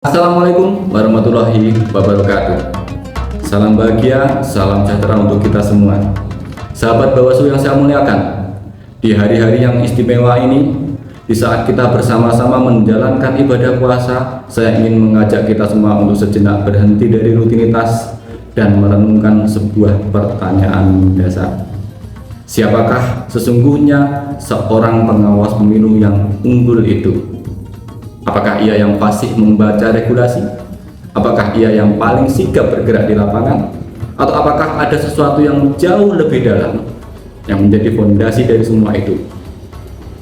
Assalamualaikum warahmatullahi wabarakatuh. Salam bahagia, salam sejahtera untuk kita semua. Sahabat Bawaslu yang saya muliakan, di hari-hari yang istimewa ini, di saat kita bersama-sama menjalankan ibadah puasa, saya ingin mengajak kita semua untuk sejenak berhenti dari rutinitas dan merenungkan sebuah pertanyaan dasar. Siapakah sesungguhnya seorang pengawas pemilu yang unggul itu? Apakah ia yang fasih membaca regulasi? Apakah ia yang paling sigap bergerak di lapangan? Atau apakah ada sesuatu yang jauh lebih dalam yang menjadi fondasi dari semua itu?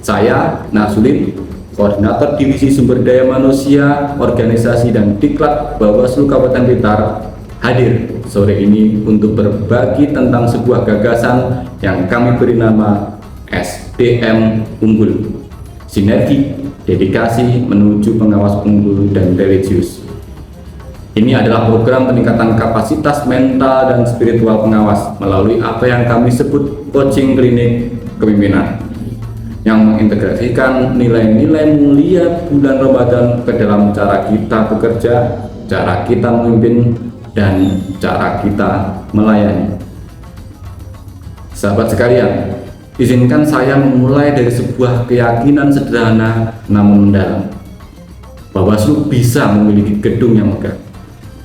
Saya, Nasulin, Koordinator Divisi Sumber Daya Manusia, Organisasi dan Diklat Bawaslu Kabupaten Blitar, hadir sore ini untuk berbagi tentang sebuah gagasan yang kami beri nama SDM Unggul. Sinergi Dedikasi Menuju Pengawas Unggul dan Religius. Ini adalah program peningkatan kapasitas mental dan spiritual pengawas melalui apa yang kami sebut coaching klinik kepemimpinan, yang mengintegrasikan nilai-nilai mulia bulan Ramadan ke dalam cara kita bekerja, cara kita memimpin, dan cara kita melayani. Sahabat sekalian, izinkan saya memulai dari sebuah keyakinan sederhana namun mendalam. Bawaslu bisa memiliki gedung yang megah.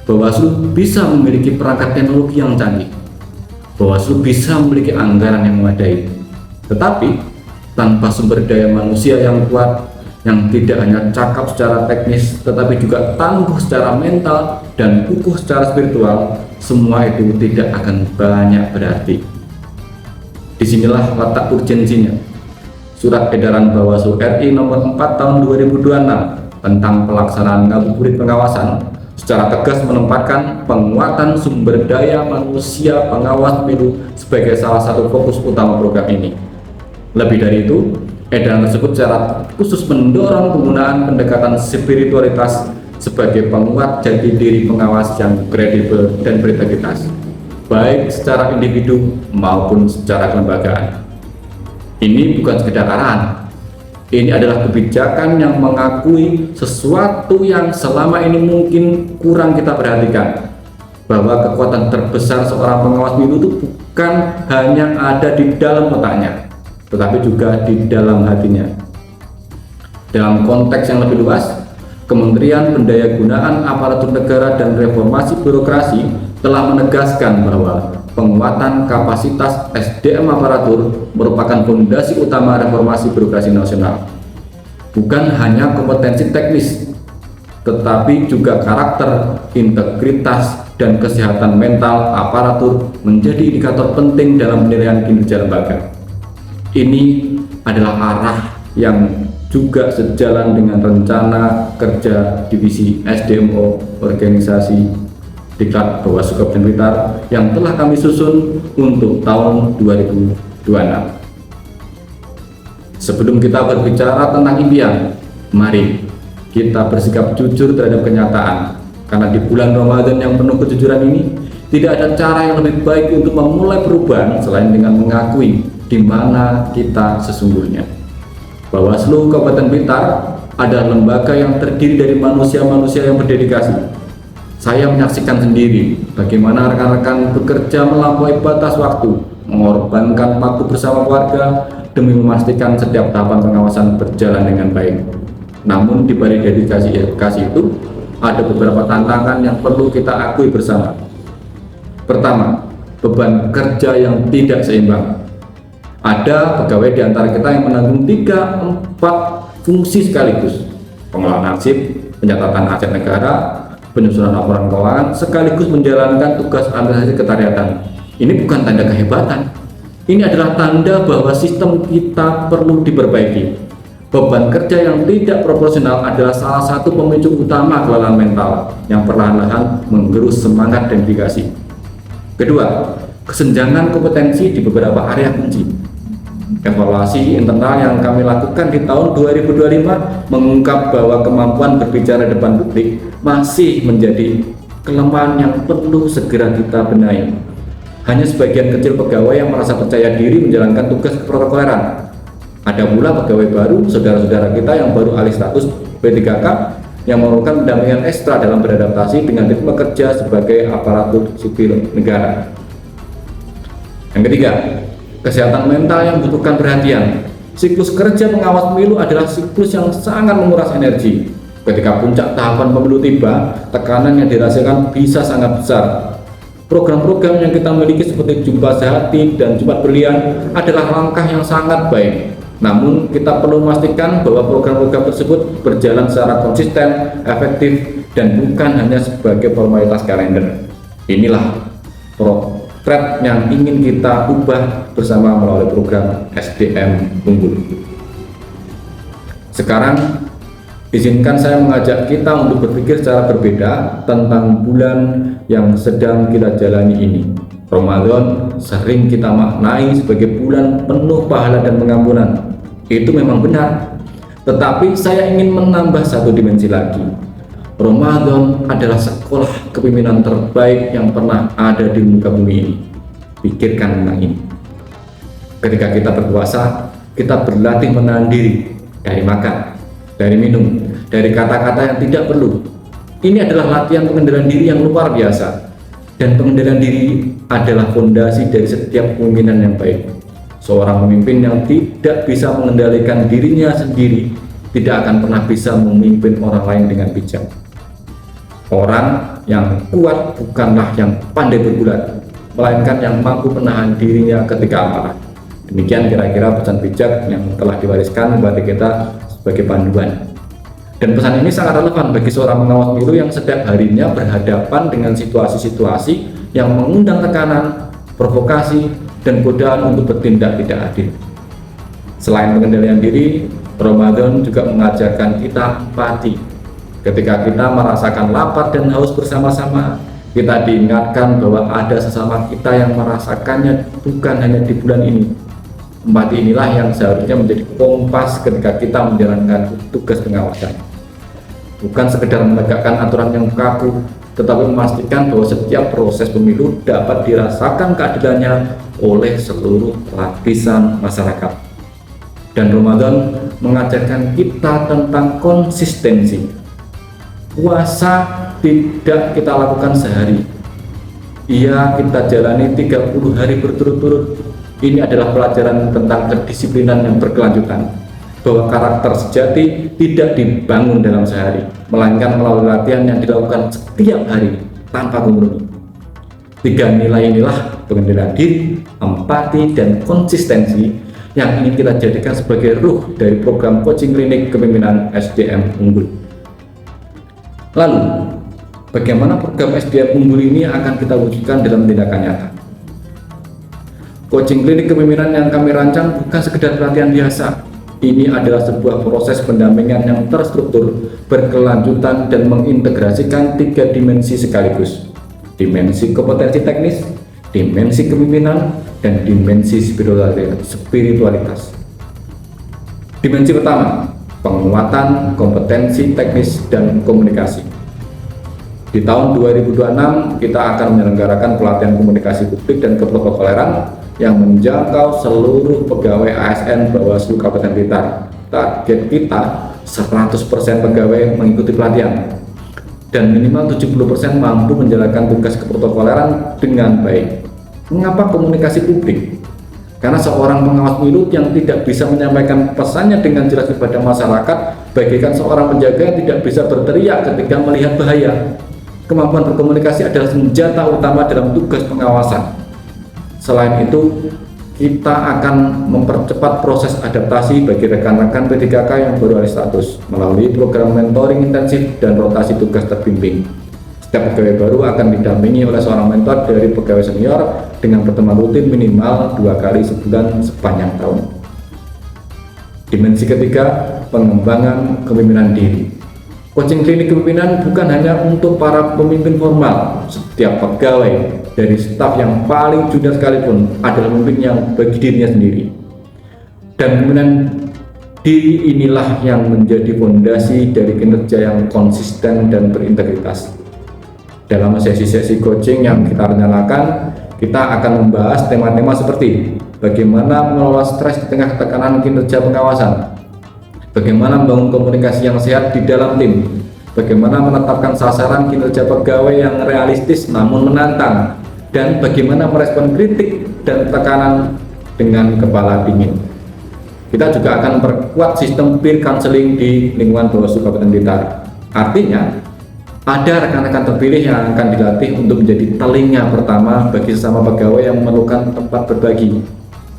Bawaslu bisa memiliki perangkat teknologi yang canggih. Bawaslu bisa memiliki anggaran yang memadai. Tetapi tanpa sumber daya manusia yang kuat, yang tidak hanya cakap secara teknis tetapi juga tangguh secara mental dan kukuh secara spiritual, semua itu tidak akan banyak berarti. Disinilah letak urgensinya. Surat edaran Bawaslu RI nomor 4 tahun 2026 tentang pelaksanaan ngabuburit pengawasan secara tegas menempatkan penguatan sumber daya manusia pengawas pemilu sebagai salah satu fokus utama program ini. Lebih dari itu, edaran tersebut secara khusus mendorong penggunaan pendekatan spiritualitas sebagai penguat jati diri pengawas yang kredibel dan berintegritas, baik secara individu maupun secara kelembagaan. Ini bukan sekedar arahan. Ini adalah kebijakan yang mengakui sesuatu yang selama ini mungkin kurang kita perhatikan, bahwa kekuatan terbesar seorang pengawas pemilu itu bukan hanya ada di dalam otaknya, tetapi juga di dalam hatinya. Dalam konteks yang lebih luas, Kementerian Pendayagunaan Aparatur Negara dan Reformasi Birokrasi telah menegaskan bahwa penguatan kapasitas SDM aparatur merupakan fondasi utama reformasi birokrasi nasional. Bukan hanya kompetensi teknis, tetapi juga karakter, integritas, dan kesehatan mental aparatur menjadi indikator penting dalam penilaian kinerja lembaga. Ini adalah arah yang juga sejalan dengan rencana kerja divisi SDMO organisasi Diklat Bawaslu Kabupaten Blitar yang telah kami susun untuk tahun 2026. Sebelum kita berbicara tentang impian, mari kita bersikap jujur terhadap kenyataan, karena di bulan Ramadan yang penuh kejujuran ini tidak ada cara yang lebih baik untuk memulai perubahan selain dengan mengakui di mana kita sesungguhnya. Bawaslu Kabupaten Blitar adalah lembaga yang terdiri dari manusia-manusia yang berdedikasi. Saya menyaksikan sendiri bagaimana rekan-rekan bekerja melampaui batas waktu, mengorbankan waktu bersama keluarga demi memastikan setiap tahapan pengawasan berjalan dengan baik. Namun di balik dedikasi itu ada beberapa tantangan yang perlu kita akui bersama. Pertama, beban kerja yang tidak seimbang. Ada pegawai di antara kita yang menanggung 3-4 fungsi sekaligus: pengelolaan arsip, pencatatan aset negara, penyusunan laporan keuangan, sekaligus menjalankan tugas administrasi sekretariatan. Ini bukan tanda kehebatan. Ini adalah tanda bahwa sistem kita perlu diperbaiki. Beban kerja yang tidak proporsional adalah salah satu pemicu utama kelelahan mental yang perlahan-lahan menggerus semangat dan dedikasi. Kedua, kesenjangan kompetensi di beberapa area kunci. Evaluasi internal yang kami lakukan di tahun 2025 mengungkap bahwa kemampuan berbicara depan publik masih menjadi kelemahan yang perlu segera kita benahi. Hanya sebagian kecil pegawai yang merasa percaya diri menjalankan tugas keprotokoleran. Ada pula pegawai baru, saudara-saudara kita yang baru alih status P3K yang memerlukan pendampingan ekstra dalam beradaptasi dengan ritme kerja sebagai aparatur sipil negara. Yang ketiga, kesehatan mental yang membutuhkan perhatian. Siklus kerja pengawas pemilu adalah siklus yang sangat menguras energi. Ketika puncak tahapan pemilu tiba, tekanan yang dirasakan bisa sangat besar. Program-program yang kita miliki seperti Jumpa Sehati dan Jumat Berlian adalah langkah yang sangat baik. Namun, kita perlu memastikan bahwa program-program tersebut berjalan secara konsisten, efektif, dan bukan hanya sebagai formalitas kalender. Inilah potret yang ingin kita ubah bersama melalui program SDM Unggul. Sekarang, izinkan saya mengajak kita untuk berpikir secara berbeda tentang bulan yang sedang kita jalani ini. Ramadan sering kita maknai sebagai bulan penuh pahala dan pengampunan. Itu memang benar. Tetapi saya ingin menambah satu dimensi lagi. Ramadan adalah sekolah kepemimpinan terbaik yang pernah ada di muka bumi ini. Pikirkan tentang ini. Ketika kita berpuasa, kita berlatih menahan diri dari makan, dari minum, dari kata-kata yang tidak perlu. Ini adalah latihan pengendalian diri yang luar biasa. Dan pengendalian diri adalah fondasi dari setiap kepemimpinan yang baik. Seorang pemimpin yang tidak bisa mengendalikan dirinya sendiri tidak akan pernah bisa memimpin orang lain dengan bijak. Orang yang kuat bukanlah yang pandai bergulat, melainkan yang mampu menahan dirinya ketika amarah. Demikian kira-kira pesan bijak yang telah diwariskan kepada kita sebagai panduan. Dan pesan ini sangat relevan bagi seorang pengawas pemilu yang setiap harinya berhadapan dengan situasi-situasi yang mengundang tekanan, provokasi, dan godaan untuk bertindak tidak adil. Selain pengendalian diri, Ramadan juga mengajarkan kita empati. Ketika kita merasakan lapar dan haus bersama-sama, kita diingatkan bahwa ada sesama kita yang merasakannya bukan hanya di bulan ini. Empati inilah yang seharusnya menjadi kompas ketika kita menjalankan tugas pengawasan. Bukan sekedar menegakkan aturan yang kaku, tetapi memastikan bahwa setiap proses pemilu dapat dirasakan keadilannya oleh seluruh lapisan masyarakat. Dan Ramadan mengajarkan kita tentang konsistensi. Puasa tidak kita lakukan sehari. Ia kita jalani 30 hari berturut-turut. Ini adalah pelajaran tentang kedisiplinan yang berkelanjutan. Bahwa karakter sejati tidak dibangun dalam sehari, melainkan melalui latihan yang dilakukan setiap hari tanpa kompromi. 3 nilai inilah pengendalian diri, empati, dan konsistensi yang ingin kita jadikan sebagai ruh dari program coaching klinik kepemimpinan SDM Unggul. Lalu, bagaimana program SDM Unggul ini akan kita wujudkan dalam tindakan nyata? Coaching klinik kepemimpinan yang kami rancang bukan sekedar pelatihan biasa. Ini adalah sebuah proses pendampingan yang terstruktur, berkelanjutan, dan mengintegrasikan 3 dimensi sekaligus. Dimensi kompetensi teknis, dimensi kepemimpinan, dan dimensi spiritualitas. Dimensi pertama, penguatan kompetensi teknis dan komunikasi. Di tahun 2026 kita akan menyelenggarakan pelatihan komunikasi publik dan keprotokoleran yang menjangkau seluruh pegawai ASN Bawaslu Kabupaten Blitar. Target kita 100% pegawai mengikuti pelatihan dan minimal 70% mampu menjalankan tugas keprotokoleran dengan baik. Mengapa komunikasi publik? Karena seorang pengawas pemilu yang tidak bisa menyampaikan pesannya dengan jelas kepada masyarakat, bagaikan seorang penjaga yang tidak bisa berteriak ketika melihat bahaya. Kemampuan berkomunikasi adalah senjata utama dalam tugas pengawasan. Selain itu, kita akan mempercepat proses adaptasi bagi rekan-rekan P3K yang baru alih status melalui program mentoring intensif dan rotasi tugas terbimbing. Setiap pegawai baru akan didampingi oleh seorang mentor dari pegawai senior dengan pertemuan rutin minimal 2 kali sebulan sepanjang tahun. Dimensi ketiga, pengembangan kepemimpinan diri. Coaching klinik kepemimpinan bukan hanya untuk para pemimpin formal. Setiap pegawai dari staf yang paling junior sekalipun adalah pemimpin yang bagi dirinya sendiri. Dan kepemimpinan diri inilah yang menjadi fondasi dari kinerja yang konsisten dan berintegritas. Dalam sesi-sesi coaching yang kita rencanakan, kita akan membahas tema-tema seperti bagaimana mengelola stres di tengah tekanan kinerja pengawasan, bagaimana membangun komunikasi yang sehat di dalam tim, bagaimana menetapkan sasaran kinerja pegawai yang realistis namun menantang, dan bagaimana merespon kritik dan tekanan dengan kepala dingin. Kita juga akan memperkuat sistem peer counseling di lingkungan Bawaslu Kabupaten Blitar. Artinya, ada rekan-rekan terpilih yang akan dilatih untuk menjadi telinga pertama bagi sesama pegawai yang memerlukan tempat berbagi.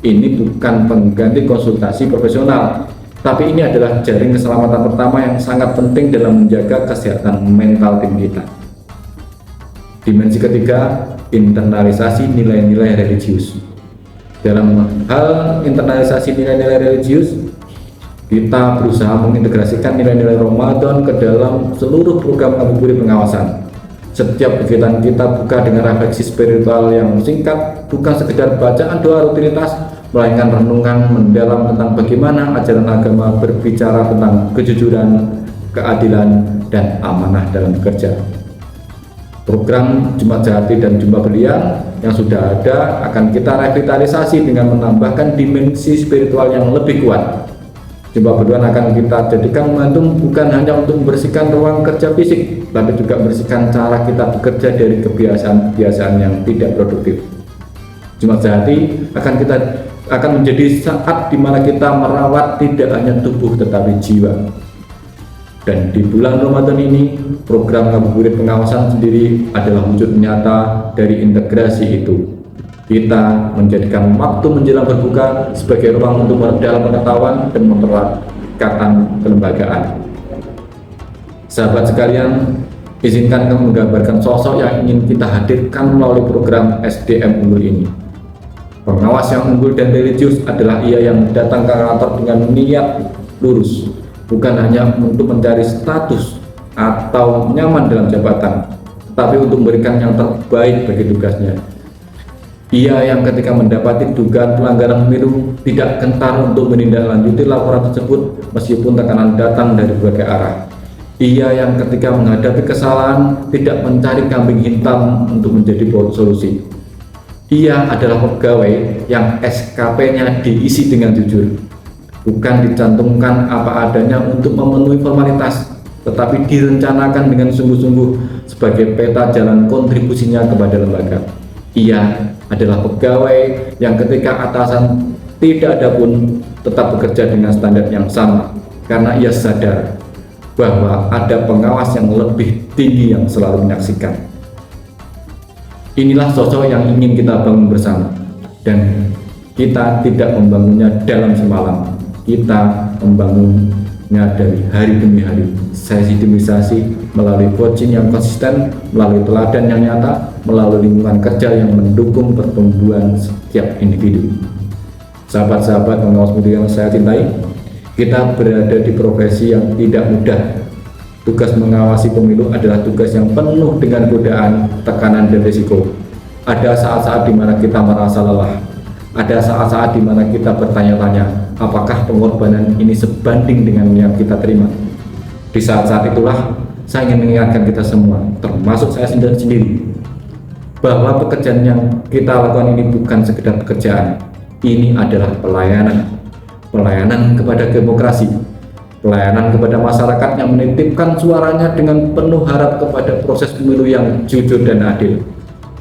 Ini bukan pengganti konsultasi profesional, tapi ini adalah jaring keselamatan pertama yang sangat penting dalam menjaga kesehatan mental tim kita. Dimensi ketiga, internalisasi nilai-nilai religius. Dalam hal internalisasi nilai-nilai religius, kita berusaha mengintegrasikan nilai-nilai Ramadan ke dalam seluruh program ngabuburit pengawasan. Setiap kegiatan kita buka dengan refleksi spiritual yang singkat, bukan sekedar bacaan doa rutinitas, melainkan renungan mendalam tentang bagaimana ajaran agama berbicara tentang kejujuran, keadilan, dan amanah dalam bekerja. Program Jumat Jahati dan Jumpa Berlian yang sudah ada akan kita revitalisasi dengan menambahkan dimensi spiritual yang lebih kuat. Jumpa Berlian akan kita jadikan momentum bukan hanya untuk membersihkan ruang kerja fisik, tapi juga membersihkan cara kita bekerja dari kebiasaan-kebiasaan yang tidak produktif. Jumat Jahati akan menjadi saat di mana kita merawat tidak hanya tubuh tetapi jiwa. Dan di bulan Ramadan ini, program ngabuburit pengawasan sendiri adalah wujud nyata dari integrasi itu. Kita menjadikan waktu menjelang berbuka sebagai ruang untuk memperdalam pengetahuan dan mempererat kelembagaan. Sahabat sekalian, izinkan kami menggambarkan sosok yang ingin kita hadirkan melalui program SDM Unggul ini. Pengawas yang unggul dan religius adalah ia yang datang ke kantor dengan niat lurus, bukan hanya untuk mencari status atau nyaman dalam jabatan, tetapi untuk memberikan yang terbaik bagi tugasnya. Ia yang ketika mendapati dugaan pelanggaran pemilu tidak gentar untuk menindaklanjuti laporan tersebut meskipun tekanan datang dari berbagai arah. Ia yang ketika menghadapi kesalahan tidak mencari kambing hitam untuk menjadi solusi. Ia adalah pegawai yang SKP-nya diisi dengan jujur, bukan dicantumkan apa adanya untuk memenuhi formalitas, tetapi direncanakan dengan sungguh-sungguh sebagai peta jalan kontribusinya kepada lembaga. Ia adalah pegawai yang ketika atasan tidak ada pun tetap bekerja dengan standar yang sama, karena ia sadar bahwa ada pengawas yang lebih tinggi yang selalu menyaksikan. Inilah sosok yang ingin kita bangun bersama, dan kita tidak membangunnya dalam semalam. Kita membangunnya dari hari demi hari, sesi demi sesi, melalui coaching yang konsisten, melalui teladan yang nyata, melalui lingkungan kerja yang mendukung pertumbuhan setiap individu. Sahabat-sahabat pengawas muda yang saya cintai, kita berada di profesi yang tidak mudah. Tugas mengawasi pemilu adalah tugas yang penuh dengan godaan, tekanan, dan risiko. Ada saat-saat di mana kita merasa lelah. Ada saat-saat di mana kita bertanya-tanya, apakah pengorbanan ini sebanding dengan yang kita terima? Di saat-saat itulah, saya ingin mengingatkan kita semua, termasuk saya sendiri, bahwa pekerjaan yang kita lakukan ini bukan sekedar pekerjaan. Ini adalah pelayanan. Pelayanan kepada demokrasi. Pelayanan kepada masyarakat yang menitipkan suaranya dengan penuh harap kepada proses pemilu yang jujur dan adil.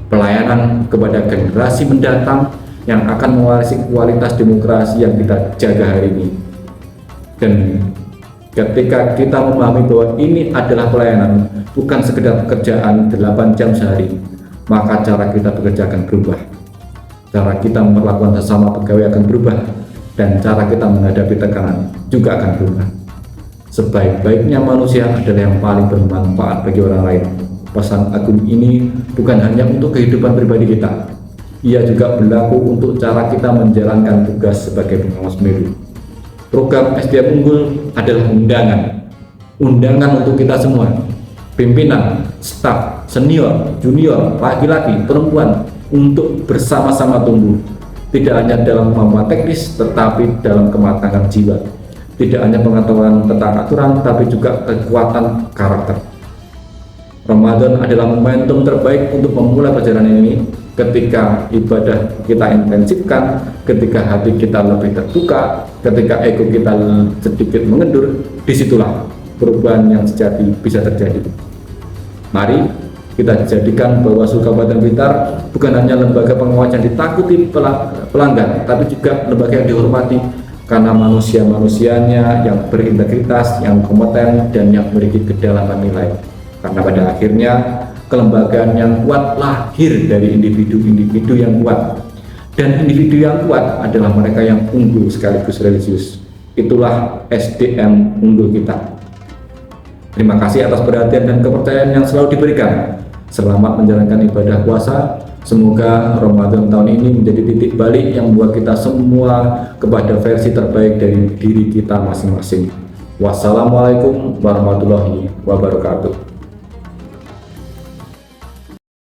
Pelayanan kepada generasi mendatang yang akan mewarisi kualitas demokrasi yang kita jaga hari ini. Dan ketika kita memahami bahwa ini adalah pelayanan, bukan sekedar pekerjaan 8 jam sehari, maka cara kita bekerja akan berubah. Cara kita memperlakukan sesama pegawai akan berubah, dan cara kita menghadapi tekanan juga akan berubah. Sebaik-baiknya manusia adalah yang paling bermanfaat bagi orang lain. Pesan agung ini bukan hanya untuk kehidupan pribadi kita, ia juga berlaku untuk cara kita menjalankan tugas sebagai pengawas pemilu. Program SDM Unggul adalah undangan untuk kita semua, pimpinan, staf, senior, junior, laki-laki, perempuan, untuk bersama-sama tumbuh, tidak hanya dalam kemampuan teknis tetapi dalam kematangan jiwa, tidak hanya pengetahuan tentang aturan tapi juga kekuatan karakter. Ramadan adalah momentum terbaik untuk memulai perjalanan ini. Ketika ibadah kita intensifkan, ketika hati kita lebih terbuka, ketika ego kita sedikit mengendur, disitulah perubahan yang sejati bisa terjadi. Mari kita jadikan Bawaslu Kabupaten Blitar bukan hanya lembaga pengawas yang ditakuti pelanggan, tapi juga lembaga yang dihormati karena manusia-manusianya yang berintegritas, yang kompeten, dan yang memiliki kedalaman nilai. Karena pada akhirnya kelembagaan yang kuat lahir dari individu-individu yang kuat, dan individu yang kuat adalah mereka yang unggul sekaligus religius. Itulah SDM unggul kita. Terima kasih atas perhatian dan kepercayaan yang selalu diberikan. Selamat menjalankan ibadah puasa. Semoga Ramadan tahun ini menjadi titik balik yang membuat kita semua kepada versi terbaik dari diri kita masing-masing. Wassalamualaikum warahmatullahi wabarakatuh.